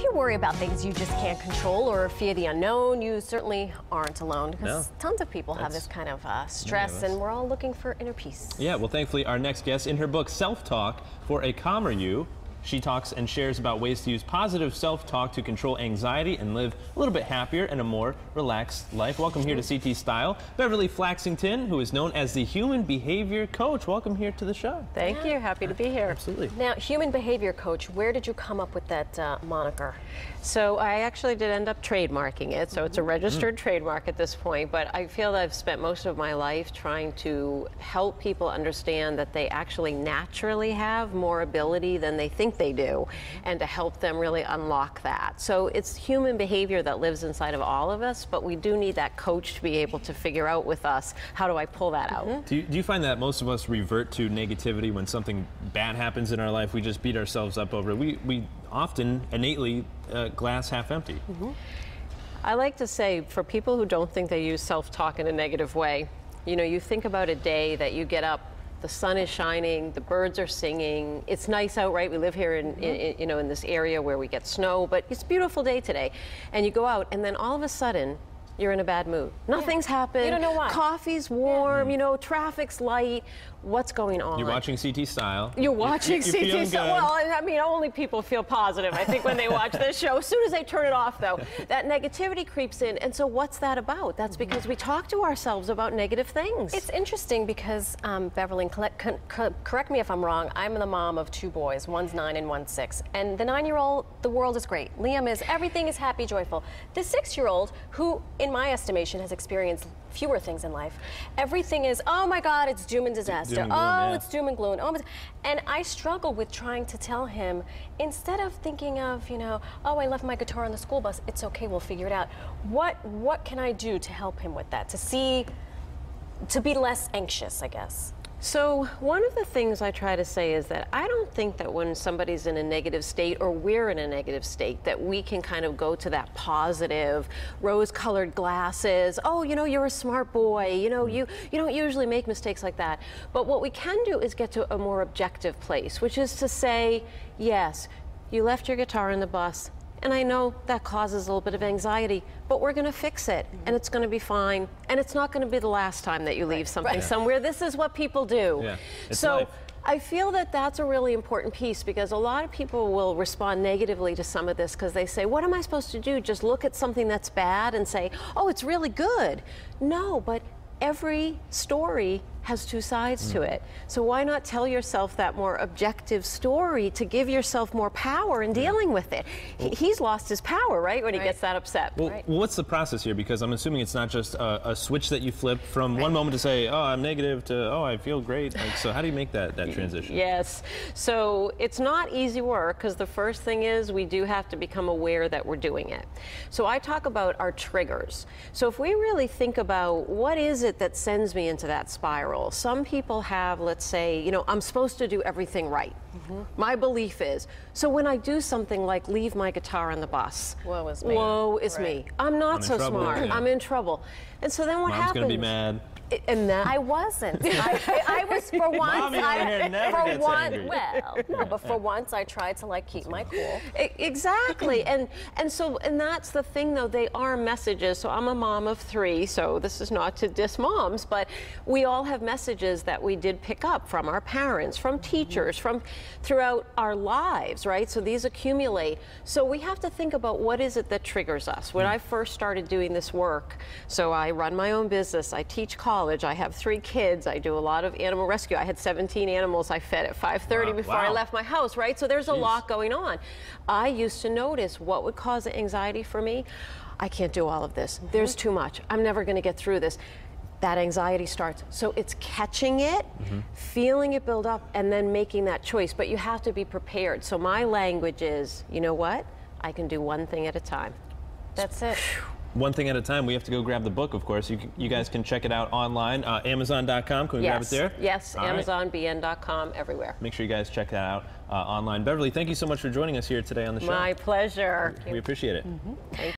you worry about things you just can't control or fear the unknown, you certainly aren't alone, because tons of people have this kind of stress, and we're all looking for inner peace. Yeah, well, thankfully, our next guest, in her book, Self-Talk for a Calmer You, she talks and shares about ways to use positive self-talk to control anxiety and live a little bit happier and a more relaxed life. Welcome here to CT Style, Beverly Flaxington, who is known as the Human Behavior Coach. Welcome here to the show. Thank you. Happy to be here. Absolutely. Now, Human Behavior Coach, where did you come up with that moniker? So I actually did end up trademarking it, so it's a registered trademark at this point, but I feel that I've spent most of my life trying to help people understand that they actually naturally have more ability than they think they do, and to help them really unlock that. So it's human behavior that lives inside of all of us, but we do need that coach to be able to figure out with us, how do I pull that out? Do you find that most of us revert to negativity when something bad happens in our life? We just beat ourselves up over it. We often innately glass half empty. I like to say, for people who don't think they use self-talk in a negative way, you know, you think about a day that you get up, the sun is shining, the birds are singing, it's nice out, right? We live here in, you know, in this area where we get snow, but it's a beautiful day today. And you go out, and then all of a sudden, you're in a bad mood. Nothing's happened. You don't know why. Coffee's warm, you know, traffic's light. What's going on? You're watching CT Style. You're watching CT Style. Well, I mean, only people feel positive, I think, when they watch this show. As soon as they turn it off, though, that negativity creeps in. And so what's that about? That's because we talk to ourselves about negative things. It's interesting because, Beverly, correct me if I'm wrong, I'm the mom of two boys. One's 9 and one's 6. And the 9-year-old, the world is great. Liam is, everything is happy, joyful. The 6-year-old, who, in my estimation, has experienced fewer things in life. Everything is, oh my God, it's doom and disaster. Doom and gloom, it's doom and gloom. And I struggle with trying to tell him, instead of thinking of, you know, oh, I left my guitar on the school bus, it's okay, we'll figure it out. What can I do to help him with that? To be less anxious, I guess. So one of the things I try to say is that I don't think that when somebody's in a negative state, or we're in a negative state, that we can kind of go to that positive, rose-colored glasses, oh, you know, you're a smart boy, you know, you don't usually make mistakes like that. But what we can do is get to a more objective place, which is to say, yes, you left your guitar in the bus, and I know that causes a little bit of anxiety, but we're going to fix it, and it's going to be fine, and it's not going to be the last time that you leave something somewhere. This is what people do. Yeah. It's so life. I feel that that's a really important piece, because a lot of people will respond negatively to some of this because they say, what am I supposed to do? Just look at something that's bad and say, oh, it's really good. No, but every story has two sides to it. So why not tell yourself that more objective story to give yourself more power in dealing with it? He's lost his power, right, when he gets that upset. Well, what's the process here? Because I'm assuming it's not just a switch that you flip from one moment to say, oh, I'm negative, to, oh, I feel great. Like, so how do you make that transition? Yes. So it's not easy work, because the first thing is we do have to become aware that we're doing it. So I talk about our triggers. So if we really think about what is it that sends me into that spiral, some people have, let's say, you know, I'm supposed to do everything right. My belief is, so when I do something like leave my guitar on the bus, woe is me. Woe is me. I'm not so smart. Yeah. I'm in trouble. And so then what happens? Mom's gonna be mad. And that I wasn't. I was, for once. Mommy over here never gets angry. Well, no, but for once I tried to like keep my cool. Exactly, and that's the thing, though. They are messages. So I'm a mom of 3, so this is not to diss moms, but we all have messages that we did pick up from our parents, from teachers, from throughout our lives, right? So these accumulate. So we have to think about what is it that triggers us. When I first started doing this work, so I run my own business, I teach college, I have 3 kids, I do a lot of animal rescue. I had 17 animals I fed at 5:30 before I left my house, right? So there's a lot going on. I used to notice what would cause anxiety for me. I can't do all of this. There's too much. I'm never going to get through this. That anxiety starts. So it's catching it, feeling it build up, and then making that choice. But you have to be prepared. So my language is, you know what? I can do one thing at a time. That's it. One thing at a time. We have to go grab the book, of course. You guys can check it out online. Amazon.com. Can we grab it there? Yes, Amazon, BN.com, everywhere. Make sure you guys check that out online. Beverly, thank you so much for joining us here today on the show. My pleasure. We appreciate it. Thank you.